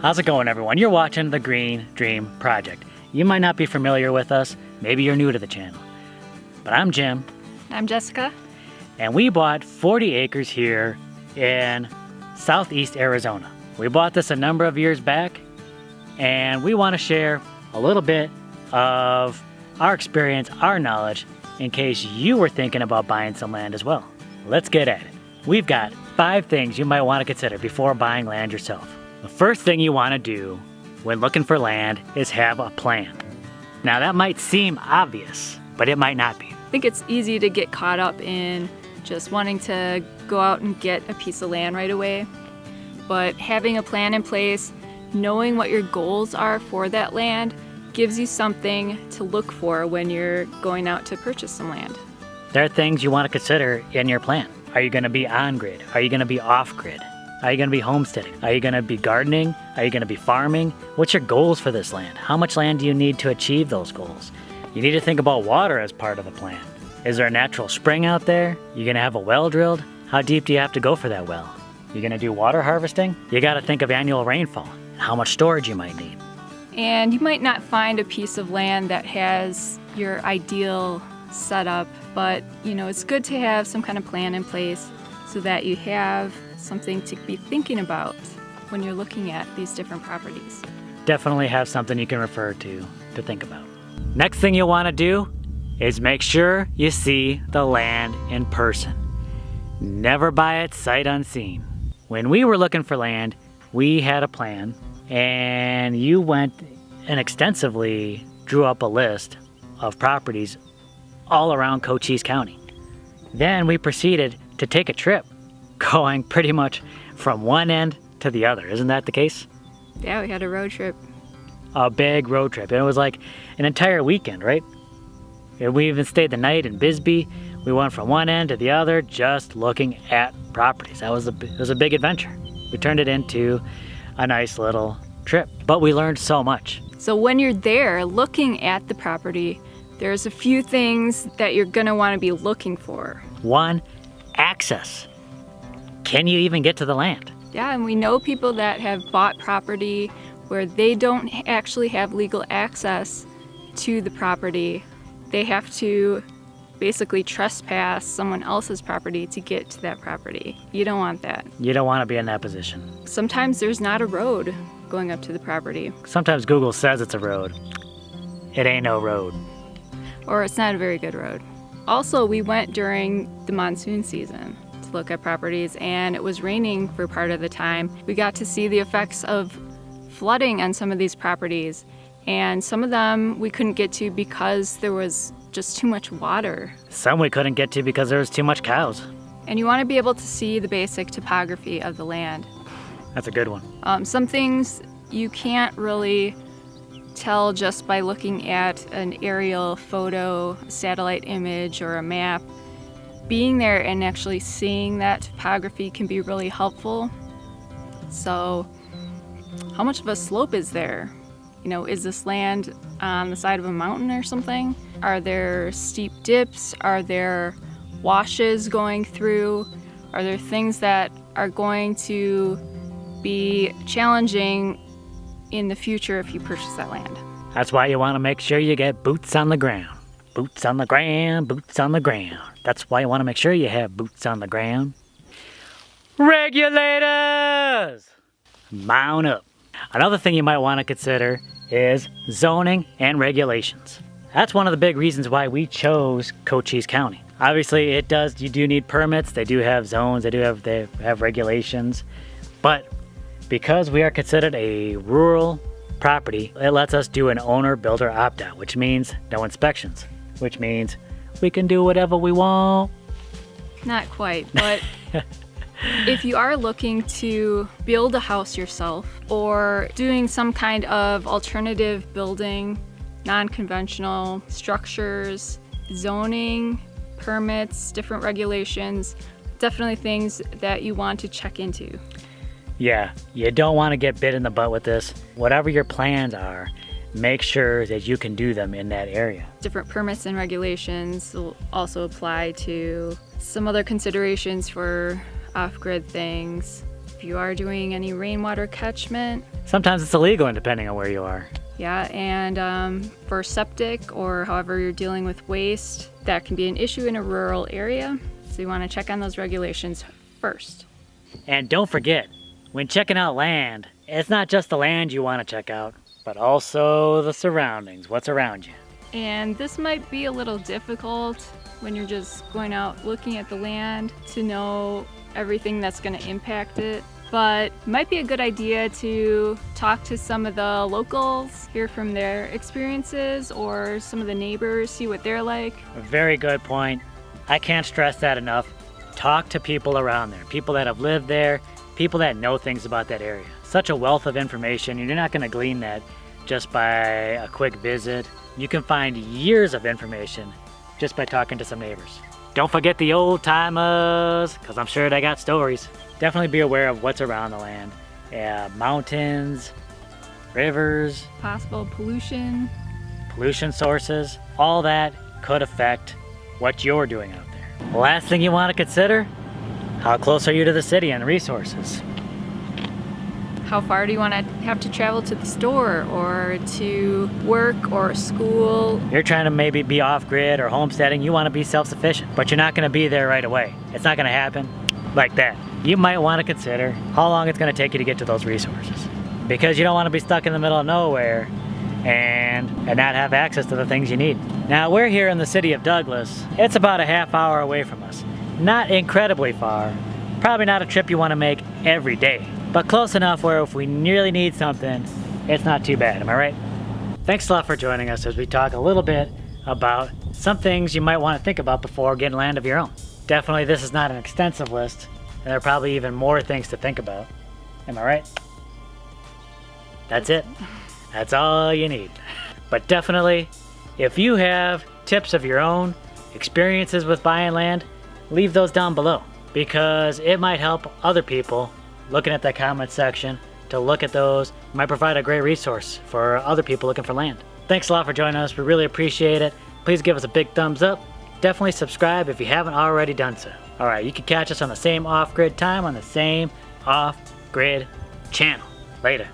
How's it going, everyone? You're watching the Green Dream Project. You might not be familiar with us, maybe you're new to the channel. But I'm Jim. I'm Jessica. And we bought 40 acres here in southeast Arizona. We bought this a number of years back, and we want to share a little bit of our experience, our knowledge, in case you were thinking about buying some land as well. Let's get at it. We've got 5 things you might want to consider before buying land yourself. The first thing you want to do when looking for land is have a plan. Now that might seem obvious, but it might not be. I think it's easy to get caught up in just wanting to go out and get a piece of land right away. But having a plan in place, knowing what your goals are for that land, gives you something to look for when you're going out to purchase some land. There are things you want to consider in your plan. Are you going to be on-grid? Are you going to be off-grid? Are you going to be homesteading? Are you going to be gardening? Are you going to be farming? What's your goals for this land? How much land do you need to achieve those goals? You need to think about water as part of the plan. Is there a natural spring out there? You going to have a well drilled? How deep do you have to go for that well? You going to do water harvesting? You got to think of annual rainfall and how much storage you might need. And you might not find a piece of land that has your ideal setup, but it's good to have some kind of plan in place so that you have something to be thinking about when you're looking at these different properties. Definitely have something you can refer to think about. Next thing you'll want to do is make sure you see the land in person. Never buy it sight unseen. When we were looking for land, we had a plan, and you went and extensively drew up a list of properties all around Cochise County. Then we proceeded to take a trip, going pretty much from one end to the other. Isn't that the case? Yeah, we had a road trip. A big road trip. And it was like an entire weekend, right? And we even stayed the night in Bisbee. We went from one end to the other just looking at properties. It was a big adventure. We turned it into a nice little trip, but we learned so much. So when you're there looking at the property, there's a few things that you're going to want to be looking for. 1, access. Can you even get to the land? Yeah, and we know people that have bought property where they don't actually have legal access to the property. They have to basically trespass someone else's property to get to that property. You don't want that. You don't want to be in that position. Sometimes there's not a road going up to the property. Sometimes Google says it's a road. It ain't no road. Or it's not a very good road. Also, we went during the monsoon season to look at properties, and it was raining for part of the time. We got to see the effects of flooding on some of these properties, and some of them we couldn't get to because there was just too much water. Some we couldn't get to because there was too much cows. And you want to be able to see the basic topography of the land. That's a good one. Some things you can't really tell just by looking at an aerial photo, satellite image, or a map. Being there and actually seeing that topography can be really helpful. So, how much of a slope is there? Is this land on the side of a mountain or something? Are there steep dips? Are there washes going through? Are there things that are going to be challenging in the future if you purchase that land? That's why you want to make sure you get boots on the ground. Boots on the ground, boots on the ground. That's why you want to make sure you have boots on the ground. Regulators! Mount up. Another thing you might want to consider is zoning and regulations. That's one of the big reasons why we chose Cochise County. Obviously, you do need permits. They do have zones. They have regulations. But because we are considered a rural property, it lets us do an owner-builder opt-out, which means no inspections, which means we can do whatever we want. Not quite, but if you are looking to build a house yourself or doing some kind of alternative building, non-conventional structures, zoning, permits, different regulations, definitely things that you want to check into. Yeah, you don't want to get bit in the butt with this. Whatever your plans are, make sure that you can do them in that area. Different permits and regulations will also apply to some other considerations for off-grid things. if you are doing any rainwater catchment. Sometimes it's illegal depending on where you are. Yeah, and for septic or however you're dealing with waste, that can be an issue in a rural area. So you want to check on those regulations first. And don't forget, when checking out land, it's not just the land you want to check out, but also the surroundings, what's around you. And this might be a little difficult when you're just going out looking at the land to know everything that's going to impact it. But it might be a good idea to talk to some of the locals, hear from their experiences, or some of the neighbors, see what they're like. A very good point. I can't stress that enough. Talk to people around there, people that have lived there, people that know things about that area. Such a wealth of information, and you're not going to glean that just by a quick visit. You can find years of information just by talking to some neighbors. Don't forget the old timers, because I'm sure they got stories. Definitely be aware of what's around the land. Mountains, rivers, Possible pollution. pollution sources, all that could affect what you're doing out there. Last thing you want to consider, how close are you to the city and resources? How far do you want to have to travel to the store or to work or school? You're trying to maybe be off-grid or homesteading, you want to be self-sufficient, but you're not going to be there right away. It's not going to happen like that. You might want to consider how long it's going to take you to get to those resources, because you don't want to be stuck in the middle of nowhere and not have access to the things you need. Now, we're here in the city of Douglas. It's about a half hour away from us. Not incredibly far. Probably not a trip you want to make every day, but close enough where if we really need something, it's not too bad, am I right? Thanks a lot for joining us as we talk a little bit about some things you might want to think about before getting land of your own. Definitely this is not an extensive list, and there are probably even more things to think about. Am I right? That's it. That's all you need. But definitely, if you have tips of your own, experiences with buying land, leave those down below, because it might help other people looking at that comment section to look at those. It might provide a great resource for other people looking for land. Thanks a lot for joining us. We really appreciate it. Please give us a big thumbs up. Definitely subscribe if you haven't already done so. All right, you can catch us on the same off-grid time on the same off-grid channel. Later.